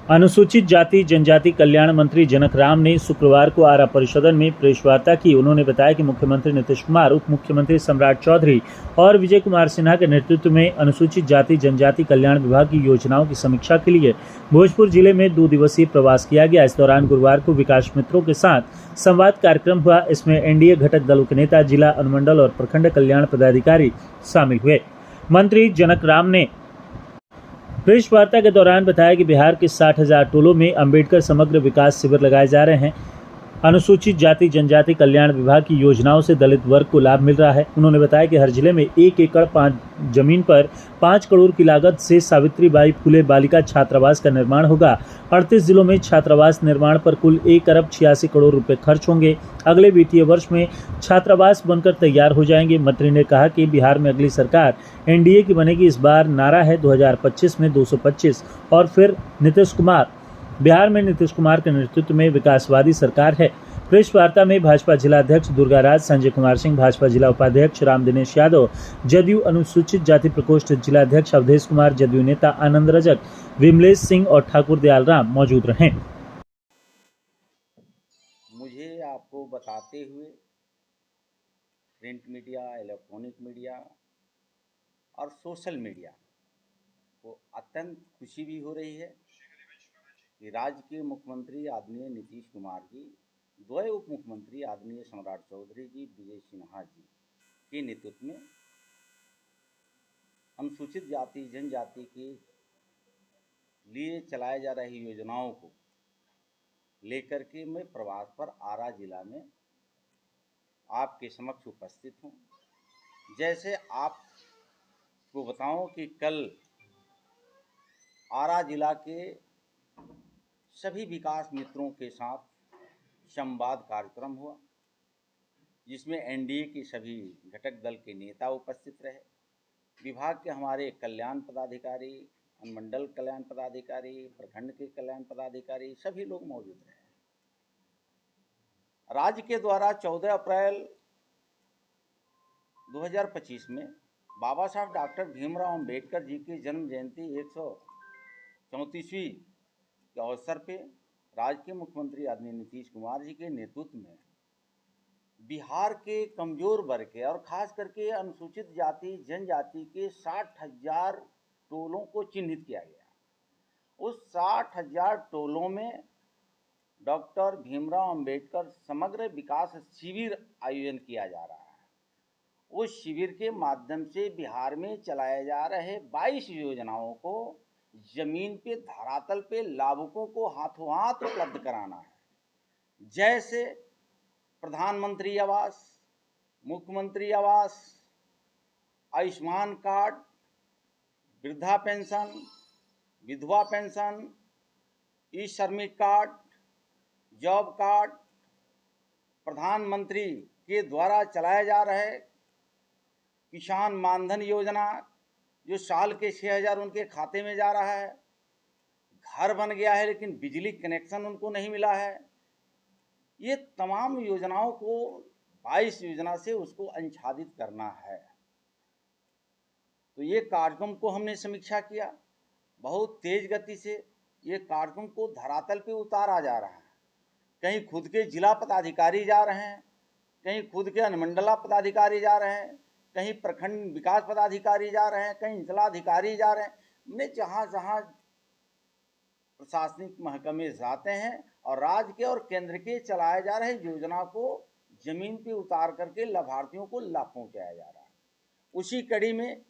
अनुसूचित जाति जनजाति कल्याण मंत्री जनक राम ने शुक्रवार को आरा परिषदन में प्रेस वार्ता की। उन्होंने बताया कि मुख्यमंत्री नीतीश कुमार, उप मुख्यमंत्री सम्राट चौधरी और विजय कुमार सिन्हा के नेतृत्व में अनुसूचित जाति जनजाति कल्याण विभाग की योजनाओं की समीक्षा के लिए भोजपुर जिले में 2 दिवसीय प्रवास किया गया। इस दौरान गुरुवार को विकास मित्रों के साथ संवाद कार्यक्रम हुआ। इसमें एनडीए घटक दलों के नेता, जिला, अनुमंडल और प्रखंड कल्याण पदाधिकारी शामिल हुए। मंत्री जनक राम ने प्रेस वार्ता के दौरान बताया कि बिहार के 60,000 टोलों में अंबेडकर समग्र विकास शिविर लगाए जा रहे हैं। अनुसूचित जाति जनजाति कल्याण विभाग की योजनाओं से दलित वर्ग को लाभ मिल रहा है। उन्होंने बताया कि हर जिले में 1 एकड़ 5 जमीन पर 5 करोड़ की लागत से सावित्रीबाई फुले बालिका छात्रावास का निर्माण होगा। 38 जिलों में छात्रावास निर्माण पर कुल 1 अरब 86 करोड़ रुपए खर्च होंगे। अगले वित्तीय वर्ष में छात्रावास बनकर तैयार हो जाएंगे। मंत्री ने कहा कि बिहार में अगली सरकार एनडीए की बनेगी। इस बार नारा है 2025 में 225 और फिर नीतीश कुमार। बिहार में नीतीश कुमार के नेतृत्व में विकासवादी सरकार है। प्रेस वार्ता में भाजपा जिला अध्यक्ष दुर्गाराज, संजय कुमार सिंह, भाजपा जिला उपाध्यक्ष राम दिनेश यादव, जदयू अनुसूचित जाति प्रकोष्ठ जिला अध्यक्ष अवधेश कुमार, जदयू नेता आनंद रजक, विमलेश सिंह और ठाकुर दयाल राम मौजूद रहे। मुझे आपको बताते हुए प्रिंट मीडिया, इलेक्ट्रॉनिक मीडिया और सोशल मीडिया को अत्यंत खुशी भी हो रही है कि राज्य के मुख्यमंत्री आदरणीय नीतीश कुमार जी, 2 उप मुख्यमंत्री आदरणीय सम्राट चौधरी जी, विजय सिन्हा जी के नेतृत्व में अनुसूचित जाति जनजाति के लिए चलाए जा रही योजनाओं को लेकर के मैं प्रवास पर आरा जिला में आपके समक्ष उपस्थित हूँ। जैसे आपको बताऊं कि कल आरा जिला के सभी विकास मित्रों के साथ संवाद कार्यक्रम हुआ, जिसमें एनडीए के सभी घटक दल के नेता उपस्थित रहे। विभाग के हमारे कल्याण पदाधिकारी, अनुमंडल कल्याण पदाधिकारी, प्रखंड के कल्याण पदाधिकारी सभी लोग मौजूद रहे। राज्य के द्वारा 14 अप्रैल 2025 में बाबा साहब डॉक्टर भीमराव अंबेडकर जी की जन्म जयंती 134वीं के अवसर पे राज्य के मुख्यमंत्री आदरणीय नीतीश कुमार जी के नेतृत्व में बिहार के कमजोर वर्ग के और खास करके अनुसूचित जाति जनजाति के 60,000 टोलों को चिन्हित किया गया। उस 60,000 टोलों में डॉक्टर भीमराव अंबेडकर समग्र विकास शिविर आयोजन किया जा रहा है। उस शिविर के माध्यम से बिहार में चलाए जा रहे 22 योजनाओं को जमीन पे, धरातल पे लाभुकों को हाथों हाथ उपलब्ध कराना है। जैसे प्रधानमंत्री आवास, मुख्यमंत्री आवास, आयुष्मान कार्ड, वृद्धा पेंशन, विधवा पेंशन, ई श्रमिक कार्ड, जॉब कार्ड, प्रधानमंत्री के द्वारा चलाए जा रहे किसान मानधन योजना, जो साल के 6,000 उनके खाते में जा रहा है। घर बन गया है लेकिन बिजली कनेक्शन उनको नहीं मिला है। ये तमाम योजनाओं को 22 योजना से उसको आच्छादित करना है। तो ये कार्यक्रम को हमने समीक्षा किया। बहुत तेज गति से ये कार्यक्रम को धरातल पे उतारा जा रहा है। कहीं खुद के जिला पदाधिकारी जा रहे हैं, कहीं खुद के अनुमंडला पदाधिकारी जा रहे हैं, कहीं प्रखंड विकास पदाधिकारी जा रहे हैं, कहीं जिलाधिकारी जा रहे हैं। हमने जहाँ जहाँ प्रशासनिक महकमे जाते हैं और राज्य के और केंद्र के चलाए जा रहे योजना को जमीन पे उतार करके लाभार्थियों को लाभ पहुँचाया जा रहा है। उसी कड़ी में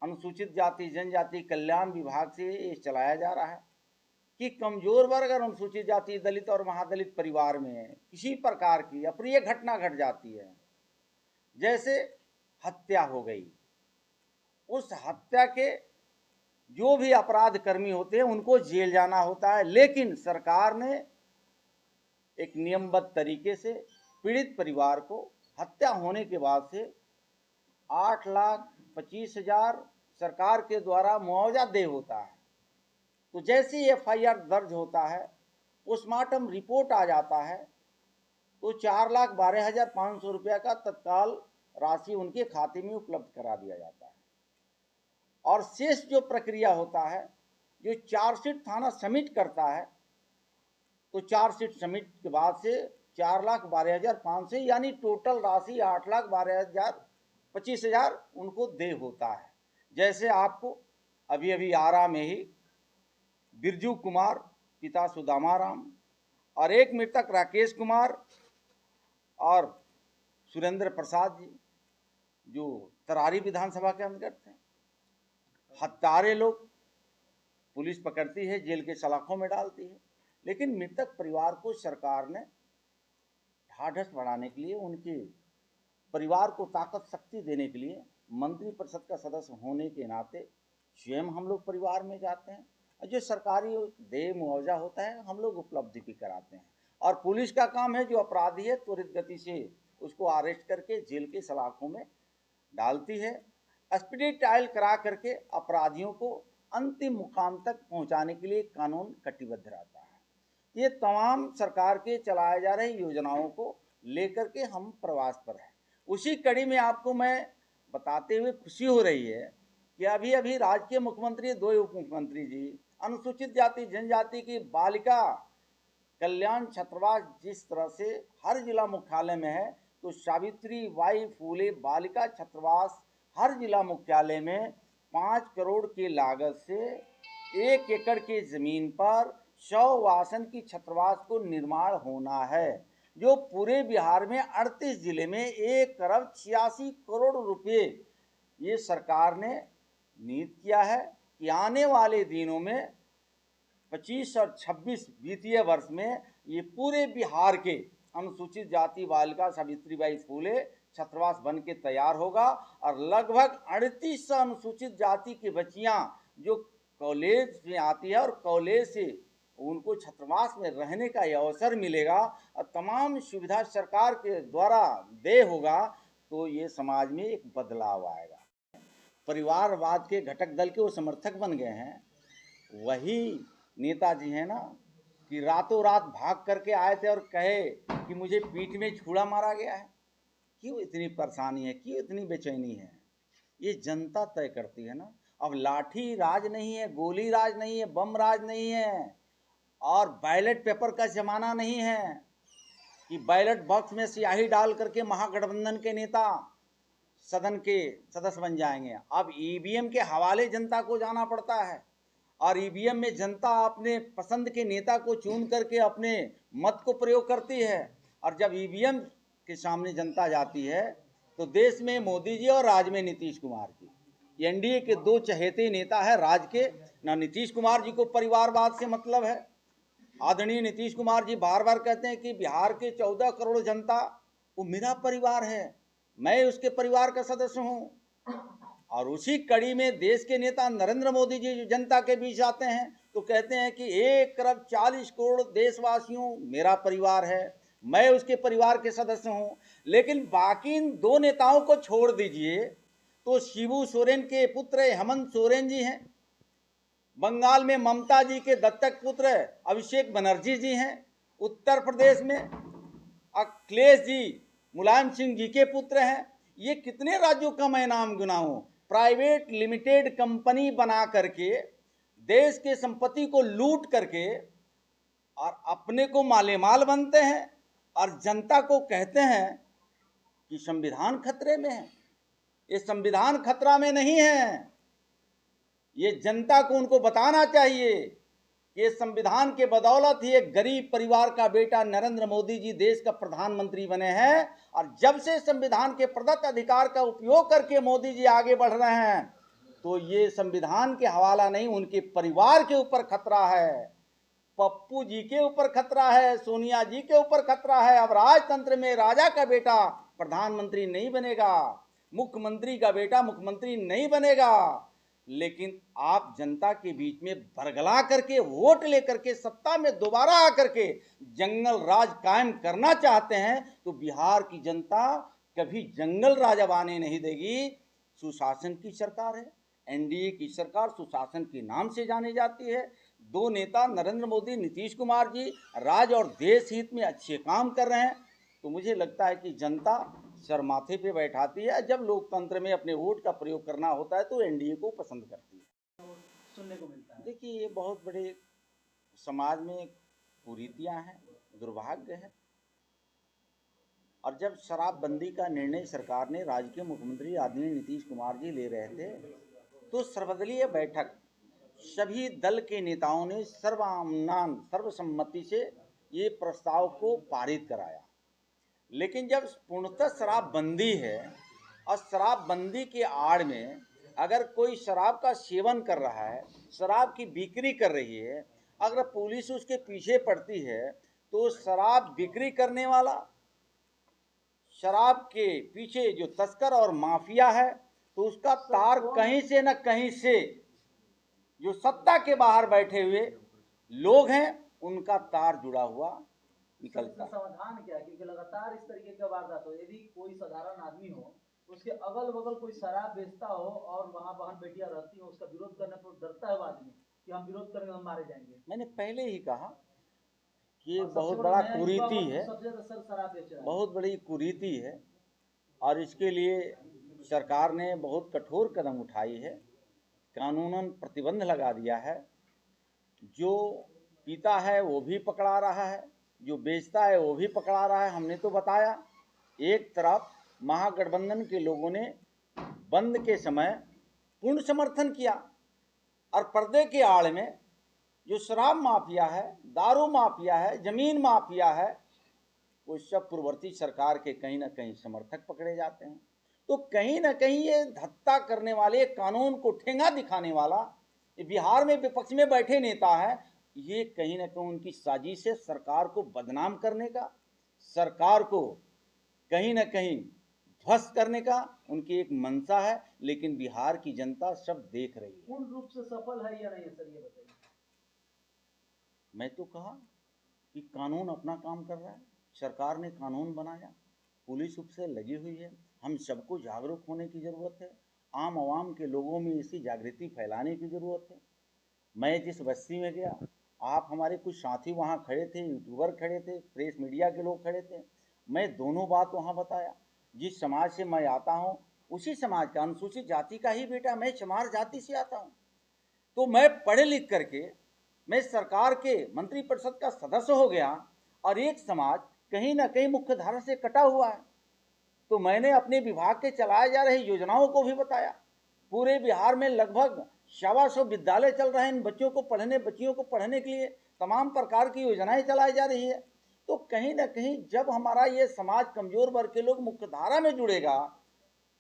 अनुसूचित जाति जनजाति कल्याण विभाग से ये चलाया जा रहा है कि कमजोर वर्ग और अनुसूचित जाति, दलित और महादलित परिवार में किसी प्रकार की अप्रिय घटना घट जाती है, जैसे हत्या हो गई, उस हत्या के जो भी अपराध कर्मी होते हैं उनको जेल जाना होता है। लेकिन सरकार ने एक नियमबद्ध तरीके से पीड़ित परिवार को हत्या होने के बाद से 8,25,000 सरकार के द्वारा मुआवजा दे होता है। तो जैसे ही एफआईआर दर्ज होता है, पोस्टमार्टम रिपोर्ट आ जाता है, तो 4,12,500 रुपया का तत्काल राशि उनके खाते में उपलब्ध करा दिया जाता है। और शेष जो प्रक्रिया होता है, जो चार्जशीट थाना सबमिट करता है, तो चार्जशीट सबमिट के बाद से 4,12,500 यानी टोटल राशि 8,12,25,000 उनको दे होता है। जैसे आपको अभी अभी आरा में ही बिरजू कुमार पिता सुदामाराम और एक मृतक राकेश कुमार और सुरेंद्र प्रसाद जी जो तरारी विधानसभा के अंतर्गत हैं, हत्यारे लोग पुलिस पकड़ती है, जेल के सलाखों में डालती है। लेकिन मृतक परिवार को सरकार ने ढाढ़स बढ़ाने के लिए, उनके परिवार को ताकत शक्ति देने के लिए मंत्रिपरिषद का सदस्य होने के नाते स्वयं हम लोग परिवार में जाते हैं और जो सरकारी देय मुआवजा होता है हम लोग उपलब्धि भी कराते हैं। और पुलिस का काम है जो अपराधी है त्वरित गति से उसको अरेस्ट करके जेल के सलाखों में डालती है, स्पीडी ट्रायल करा करके अपराधियों को अंतिम मुकाम तक पहुंचाने के लिए कानून कटिबद्ध रहता है। ये तमाम सरकार के चलाए जा रहे योजनाओं को लेकर के हम प्रवास पर हैं। उसी कड़ी में आपको मैं बताते हुए खुशी हो रही है कि अभी अभी राज्य के मुख्यमंत्री, दो उप मुख्यमंत्री जी अनुसूचित जाति जनजाति की बालिका कल्याण छात्रावास जिस तरह से हर जिला मुख्यालय में है, तो सावित्रीबाई फूले बालिका छात्रावास हर जिला मुख्यालय में 5 करोड़ की लागत से 1 एकड़ की जमीन पर 100 आसन की छात्रावास को निर्माण होना है, जो पूरे बिहार में 38 जिले में 1 अरब 86 करोड़ रुपए ये सरकार ने निहित किया है कि आने वाले दिनों में 25 और 26 वित्तीय वर्ष में ये पूरे बिहार के अनुसूचित जाति बालिका सावित्रीबाई फूले छात्रावास बन के तैयार होगा और लगभग 3800 अनुसूचित जाति की बच्चियां जो कॉलेज में आती है और कॉलेज से उनको छात्रावास में रहने का अवसर मिलेगा और तमाम सुविधा सरकार के द्वारा दे होगा, तो ये समाज में एक बदलाव आएगा। परिवारवाद के घटक दल के वो समर्थक बन गए हैं, वही नेताजी हैं ना कि रातों रात भाग करके आए थे और कहे कि मुझे पीठ में छुरा मारा गया है। क्यों इतनी परेशानी है, क्यों इतनी बेचैनी है? ये जनता तय करती है ना। अब लाठी राज नहीं है, गोली राज नहीं है, बम राज नहीं है और बैलेट पेपर का जमाना नहीं है कि बैलेट बॉक्स में स्याही डाल करके महागठबंधन के नेता सदन के सदस्य बन जाएंगे। अब ईवीएम के हवाले जनता को जाना पड़ता है और ईवीएम में जनता अपने पसंद के नेता को चुन करके अपने मत को प्रयोग करती है। और जब ईवीएम के सामने जनता जाती है तो देश में मोदी जी और राज्य में नीतीश कुमार जी, एनडीए के दो चहेते नेता है राज्य के। ना नीतीश कुमार जी को परिवारवाद से मतलब है। आदरणीय नीतीश कुमार जी बार बार कहते हैं कि बिहार के 14 करोड़ जनता वो मेरा परिवार है, मैं उसके परिवार का सदस्य हूँ। और उसी कड़ी में देश के नेता नरेंद्र मोदी जी जो जनता के बीच आते हैं तो कहते हैं कि 1 अरब 40 करोड़ देशवासियों मेरा परिवार है, मैं उसके परिवार के सदस्य हूँ। लेकिन बाकी इन दो नेताओं को छोड़ दीजिए तो शिबू सोरेन के पुत्र हेमंत सोरेन जी हैं, बंगाल में ममता जी के दत्तक पुत्र अभिषेक बनर्जी जी हैं, उत्तर प्रदेश में अखिलेश जी मुलायम सिंह जी के पुत्र हैं। ये कितने राज्यों का मैं नाम गिनाऊं? प्राइवेट लिमिटेड कंपनी बना करके देश के संपत्ति को लूट करके और अपने को मालेमाल बनते हैं और जनता को कहते हैं कि संविधान खतरे में है। ये संविधान खतरा में नहीं है। ये जनता को उनको बताना चाहिए कि ये संविधान के बदौलत ही एक गरीब परिवार का बेटा नरेंद्र मोदी जी देश का प्रधानमंत्री बने हैं। और जब से संविधान के प्रदत्त अधिकार का उपयोग करके मोदी जी आगे बढ़ रहे हैं तो ये संविधान के हवाला नहीं, उनके परिवार के ऊपर खतरा है, पप्पू जी के ऊपर खतरा है, सोनिया जी के ऊपर खतरा है। अब राजतंत्र में राजा का बेटा प्रधानमंत्री नहीं बनेगा, मुख्यमंत्री का बेटा मुख्यमंत्री नहीं बनेगा। लेकिन आप जनता के बीच में बरगला करके वोट लेकर के सत्ता में दोबारा आकर के जंगल राज कायम करना चाहते हैं तो बिहार की जनता कभी जंगल राज अब आने नहीं देगी। सुशासन की सरकार है, एनडीए की सरकार सुशासन के नाम से जानी जाती है। दो नेता नरेंद्र मोदी, नीतीश कुमार जी राज्य और देश हित में अच्छे काम कर रहे हैं। तो मुझे लगता है कि जनता सर माथे पे बैठाती है। जब लोकतंत्र में अपने वोट का प्रयोग करना होता है तो एनडीए को पसंद करती है। सुनने को मिलता है देखिए, ये बहुत बड़े समाज में कुरीतियां हैं, दुर्भाग्य है। और जब शराबबंदी का निर्णय सरकार ने राज्य के मुख्यमंत्री आदरणीय नीतीश कुमार जी ले रहे थे, तो सर्वदलीय बैठक सभी दल के नेताओं ने सर्वसम्मति से ये प्रस्ताव को पारित कराया। लेकिन जब पूर्णतः शराबबंदी है और शराबबंदी के आड़ में अगर कोई शराब का सेवन कर रहा है, शराब की बिक्री कर रही है, अगर पुलिस उसके पीछे पड़ती है, तो शराब बिक्री करने वाला, शराब के पीछे जो तस्कर और माफिया है, तो उसका तार कहीं से न कहीं से जो सत्ता के बाहर बैठे हुए लोग हैं उनका तार जुड़ा हुआ निकलता। समाधान क्या है, क्योंकि लगातार इस तरीके का वारदात हो, यदि कोई साधारण आदमी हो, उसके अगल बगल कोई शराब बेचता हो और वहां बहन बेटियां रहती हो, उसका विरोध करने पर डरता है वो आदमी कि हम विरोध करेंगे हम मारे जाएंगे। मैंने पहले ही कहा कि ये सबसे बहुत बड़ा बड़ा नया कुरीति युवा है, सबसे ज्यादा सर शराब बेच रहा है। बहुत बड़ी कुरीति है। और इसके लिए सरकार ने बहुत कठोर कदम उठाई है, कानूनन प्रतिबंध लगा दिया है। जो पीता है वो भी पकड़ा रहा है, जो बेचता है वो भी पकड़ा रहा है। हमने तो बताया, एक तरफ महागठबंधन के लोगों ने बंद के समय पूर्ण समर्थन किया और पर्दे के आड़ में जो शराब माफिया है, दारू माफिया है, जमीन माफिया है, वो सब पूर्ववर्ती सरकार के कहीं ना कहीं समर्थक पकड़े जाते हैं। तो कहीं ना कहीं ये धत्ता करने वाले, कानून को ठेंगा दिखाने वाला, बिहार में विपक्ष में बैठे नेता है, ये कहीं ना कहीं उनकी साजिश है सरकार को बदनाम करने का, सरकार को कहीं ना कहीं ध्वस्त करने का उनकी एक मंशा है। लेकिन बिहार की जनता सब देख रही है। पूर्ण रूप से सफल है या नहीं है सर, ये बताइए। मैं तो कहा कि कानून अपना काम कर रहा है, सरकार ने कानून बनाया, पुलिस उससे लगी हुई है। हम सबको जागरूक होने की ज़रूरत है, आम आवाम के लोगों में इसकी जागृति फैलाने की ज़रूरत है। मैं जिस बस्ती में गया, आप हमारे कुछ साथी वहाँ खड़े थे, यूट्यूबर खड़े थे, प्रेस मीडिया के लोग खड़े थे, मैं दोनों बात वहाँ बताया। जिस समाज से मैं आता हूँ उसी समाज का, अनुसूचित जाति का ही बेटा, मैं चमार जाति से आता हूँ। तो मैं पढ़े लिख करके मैं सरकार के मंत्रिपरिषद का सदस्य हो गया और एक समाज कहीं ना कहीं मुख्य धारा से कटा हुआ है। तो मैंने अपने विभाग के चलाए जा रही योजनाओं को भी बताया। पूरे बिहार में लगभग 125 विद्यालय चल रहे हैं, इन बच्चियों को पढ़ने के लिए तमाम प्रकार की योजनाएं चलाई जा रही है। तो कहीं ना कहीं जब हमारा ये समाज कमजोर वर्ग के लोग मुख्य धारा में जुड़ेगा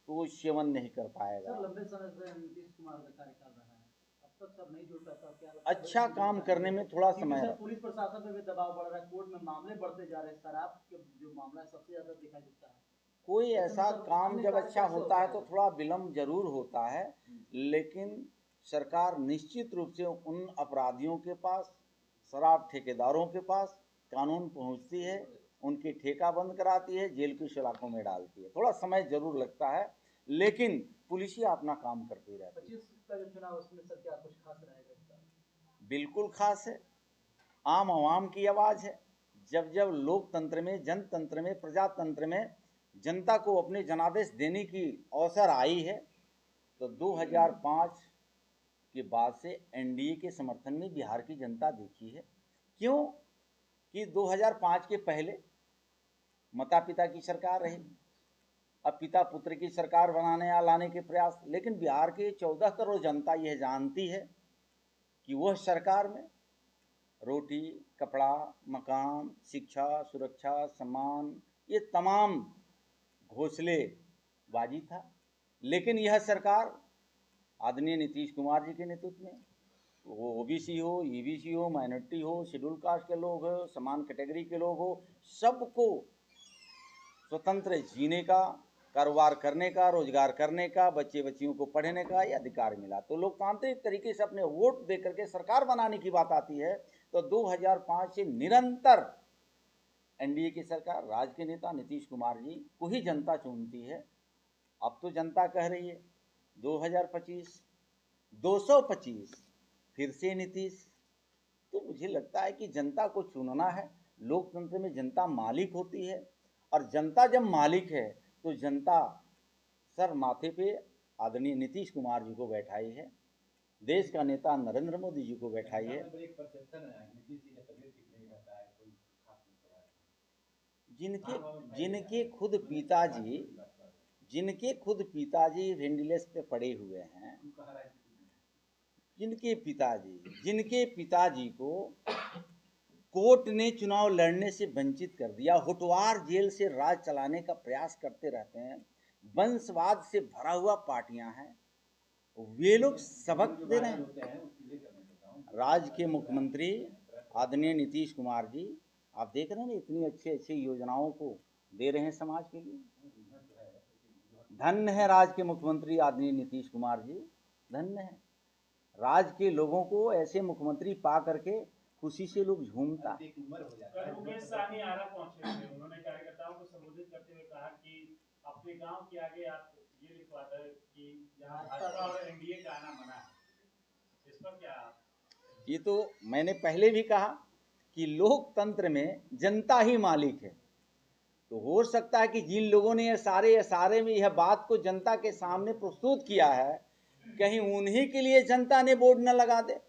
तो वो सेवन नहीं कर पाएगा। सर लंबे समय से नीतीश कुमार का कार्यकाल रहा है, अब तक सर नहीं जुड़ पाता, क्या अच्छा काम करने में थोड़ा समय सर पुलिस प्रशासन पे भी दबाव बढ़ रहा है, कोर्ट में मामले बढ़ते जा रहे हैं, शराब के जो मामला है सबसे ज्यादा दिखाई देता है। कोई ऐसा काम जब अच्छा होता है तो थोड़ा विलम्ब जरूर होता है, लेकिन सरकार निश्चित रूप से उन अपराधियों के पास, शराब ठेकेदारों के पास कानून पहुंचती है, उनके ठेका बंद कराती है, जेल की सलाखों में डालती है। थोड़ा समय जरूर लगता है, लेकिन पुलिसिया अपना काम करती रहती है। 25 का जो चुनाव उसमें सर क्या कुछ खास रहेगा इसका? बिल्कुल खास है, आम आवाम की आवाज़ है। जब जब लोकतंत्र में, जनतंत्र में, प्रजातंत्र में जनता को अपने जनादेश देने की अवसर आई है, तो 2005 के बाद से एनडीए के समर्थन में बिहार की जनता देखी है। क्यों कि 2005 के पहले माता पिता की सरकार रही, अब पिता पुत्र की सरकार बनाने या लाने के प्रयास। लेकिन बिहार के 14 करोड़ जनता यह जानती है कि वह सरकार में रोटी, कपड़ा, मकान, शिक्षा, सुरक्षा, सम्मान, ये तमाम घोंसलेबाजी था। लेकिन यह सरकार आदरणीय नीतीश कुमार जी के नेतृत्व में, वो ओबीसी हो, ईबीसी हो, माइनॉरिटी हो, शेड्यूल कास्ट के लोग हो, समान कैटेगरी के लोग हो, सबको स्वतंत्र जीने का, कारोबार करने का, रोजगार करने का, बच्चे बच्चियों को पढ़ने का ये अधिकार मिला। तो लोकतांत्रिक तरीके से अपने वोट दे करके सरकार बनाने की बात आती है तो 2005 से निरंतर एनडीए की सरकार, राज्य के नेता नीतीश कुमार जी को ही जनता चुनती है। अब तो जनता कह रही है 2025 225 फिर से नीतीश। तो मुझे लगता है कि जनता को चुनना है, लोकतंत्र में जनता मालिक होती है, और जनता जब मालिक है तो जनता सर माथे पे आदरणीय नीतीश कुमार जी को बैठाई है। देश का नेता नरेंद्र मोदी जी को बैठाइए। जिनके खुद पिताजी वेंटिलेटर पे पड़े हुए हैं, जिनके पिताजी को कोर्ट ने चुनाव लड़ने से वंचित कर दिया, होटवार जेल से राज चलाने का प्रयास करते रहते हैं, वंशवाद से भरा हुआ पार्टियां हैं, वे लोग सबक दे रहे हैं। राज्य के मुख्यमंत्री आदरणीय नीतीश कुमार जी, आप देख रहे हैं ना, इतनी अच्छी योजनाओं को दे रहे हैं समाज के लिए। धन्य है राज्य के मुख्यमंत्री आदरणीय नीतीश कुमार जी, धन्य है। राज्य के लोगों को ऐसे मुख्यमंत्री पा करके खुशी से लोग झूमता। उमेश साहनी आरा पहुंचे थे, उन्होंने कार्यकर्ताओं को संबोधित करते हुए कहा कि अपने गांव के आगे आप ये लिखवा दें कि यहाँ भाजपा और एनडीए का आना मना है, इस पर क्या? ये तो मैंने पहले भी कहा कि लोकतंत्र में जनता ही मालिक है, तो हो सकता है कि जिन लोगों ने ये सारे में यह बात को जनता के सामने प्रस्तुत किया है, कहीं उन्हीं के लिए जनता ने वोट न लगा दे।